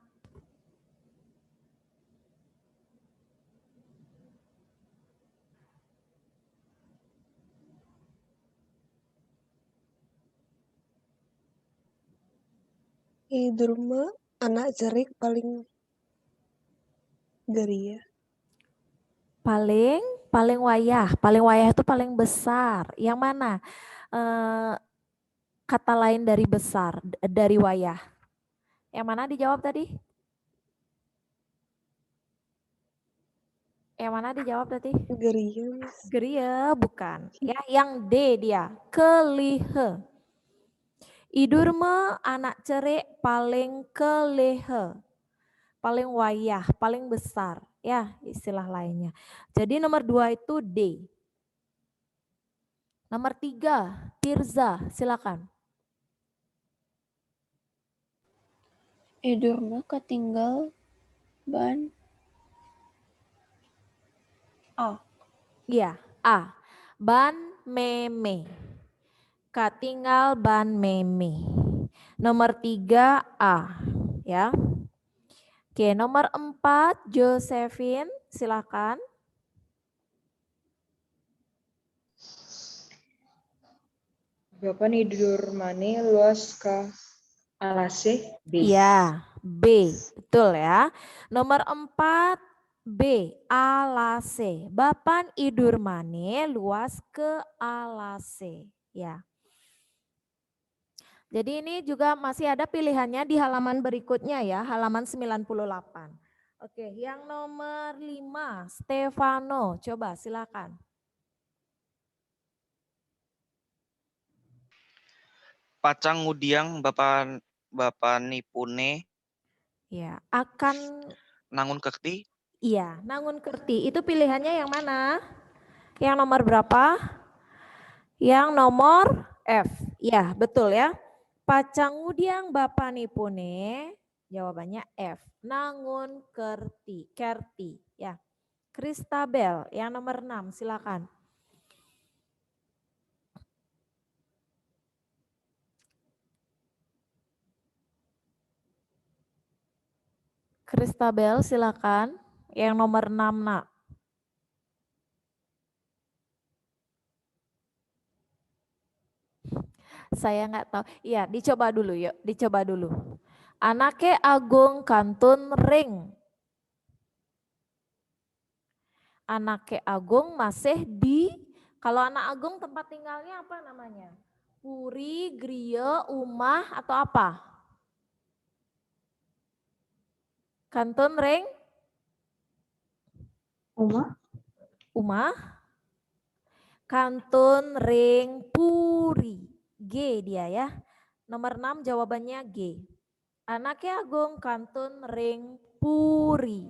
Idurma anak jerik paling geria. Paling wayah itu paling besar. Yang mana? Kata lain dari besar, dari wayah. Yang mana dijawab tadi? Yang mana dijawab tadi? Geria. Geria bukan. Ya, yang D dia, kelihe. Idurme anak cerik paling kelehe. Paling wayah, paling besar. Ya, istilah lainnya. Jadi nomor 2 itu D. Nomor 3, Tirza, silakan. Idurma ketinggal Ban. A. Iya, A. Ban meme. Katinggal ban meme. Nomor 3 A. Ya. Oke, nomor 4 Josephine, silakan. Bapak tidur mana luas ka alase B. Iya, B. Betul ya. Nomor 4 B. Alase. Bapan idur mane luas ke alase. Ya. Jadi ini juga masih ada pilihannya di halaman berikutnya ya, halaman 98. Oke, yang nomor 5 Stefano. Coba silakan. Pacang ngudiang bapak nipune Ya, akan nangun kekti. iya, nangun kerti. Itu pilihannya yang mana? Yang nomor berapa? Yang nomor F. Ya, betul ya. Pacangudiang bapanipune, jawabannya F. Nangun kerti, kerti ya. Kristabel yang nomor 6, silakan. Kristabel silakan. Yang nomor 6, Nak. Saya nggak tahu. Iya, dicoba dulu yuk, dicoba dulu. Anake Agung Kantun Ring. Anake Agung masih di, kalau anak Agung tempat tinggalnya apa namanya? Puri, Griya, Umah atau apa? Kantun Ring? Uma, Umah? Kantun Ring Puri. G dia ya. Nomor 6 jawabannya G. Anake Agung Kantun Ring Puri.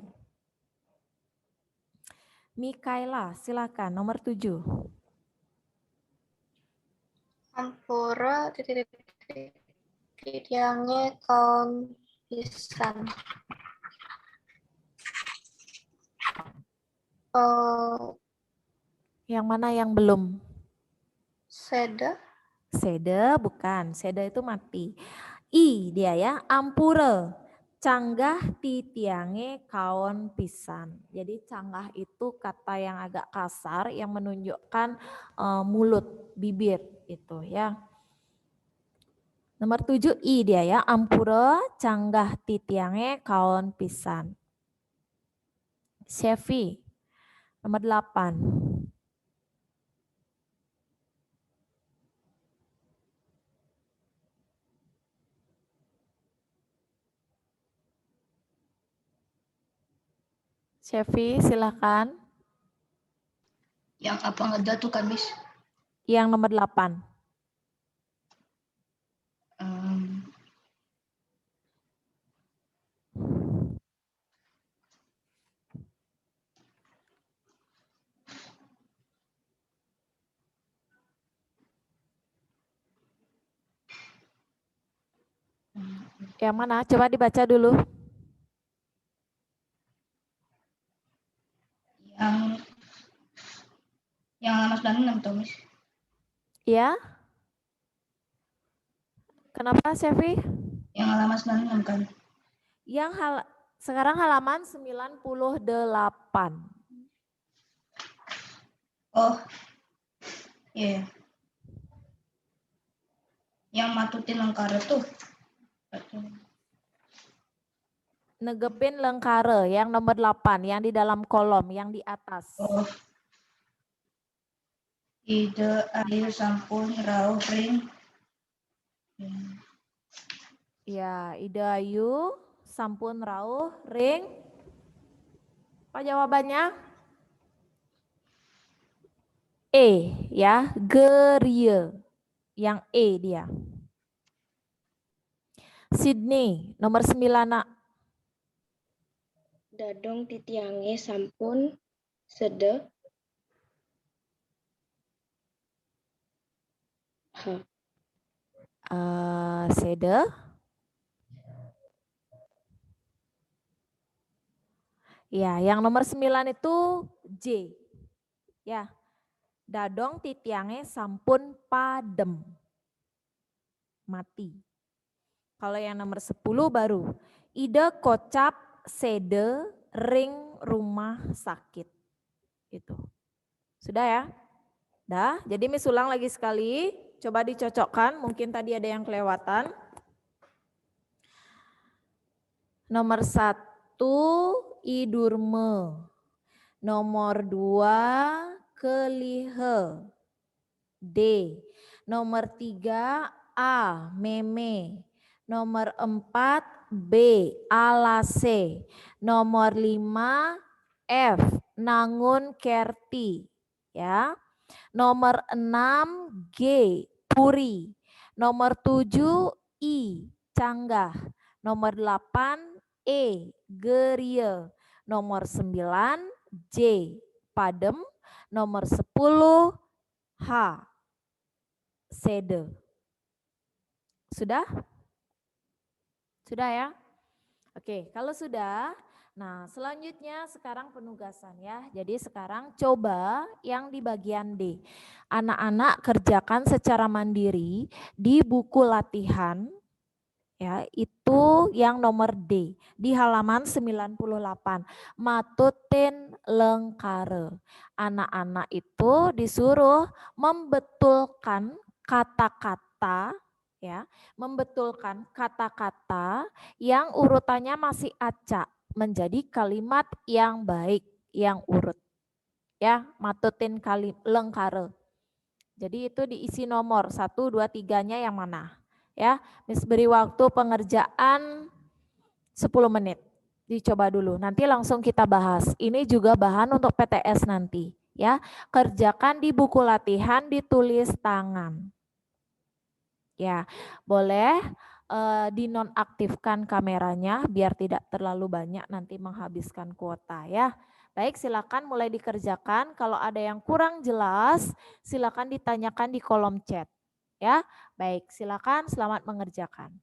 Mikaela, silakan nomor 7. Ampura titik-titiknya kaum pisan. Yang mana yang belum? Seda. Seda bukan, seda itu mati. I dia ya, ampura. Canggah titiange kaon pisan. Jadi canggah itu kata yang agak kasar yang menunjukkan mulut, bibir itu ya. Nomor 7 I dia ya, ampura canggah titiange kaon pisan. Chevy. Nomor 8. Chevy, silakan. Yang apa ngeda tuh kan, Miss? Yang nomor 8. Yang mana? Coba dibaca dulu. Yang halaman 96 tuh, Miss. Ya. Kenapa, Chevy? Yang halaman 96 kan. Yang sekarang halaman 98. Oh. Iya. Yeah. Yang matutin lengkara tuh. Negepin lengkara yang nomor 8 yang di dalam kolom yang di atas. Oh. Ide ayu sampun rauh ring. Ya, ide ayu sampun rauh ring. Apa jawabannya? E ya, gerie. Yang E dia. Sydney nomor 9, Nak. Dadong titiange sampun sede. Sede. Ya, yang nomor 9 itu J. Ya. Dadong titiange sampun padem. Mati. Kalau yang nomor 10 baru. Ide kocap sede ring rumah sakit. Itu. Sudah ya? Dah, jadi Miss ulang lagi sekali. Coba dicocokkan, mungkin tadi ada yang kelewatan. Nomor 1, idurme. Nomor 2, kelihe. D. Nomor 3, A, meme. Nomor 4, B, alase. Nomor 5, F, nangun kerti. Ya. Nomor 6, G, puri. Nomor 7, I, canggah. Nomor 8, E, gerie. Nomor 9, J, padem. Nomor 10, H, sede. Sudah? Sudah ya? Oke, kalau sudah, nah selanjutnya sekarang penugasan ya. Jadi sekarang coba yang di bagian D. Anak-anak kerjakan secara mandiri di buku latihan ya, itu yang nomor D di halaman 98. Matutin lengkare. Anak-anak itu disuruh membetulkan kata-kata ya, membetulkan kata-kata yang urutannya masih acak menjadi kalimat yang baik, yang urut. Ya, matutin lengkare. Jadi itu diisi nomor 1, 2, 3-nya yang mana? Ya, Miss beri waktu pengerjaan 10 menit. Dicoba dulu, nanti langsung kita bahas. Ini juga bahan untuk PTS nanti. Ya, kerjakan di buku latihan, ditulis tangan. Ya, boleh dinonaktifkan kameranya biar tidak terlalu banyak nanti menghabiskan kuota ya. Baik, silakan mulai dikerjakan. Kalau ada yang kurang jelas, silakan ditanyakan di kolom chat. Ya, baik, silakan, selamat mengerjakan.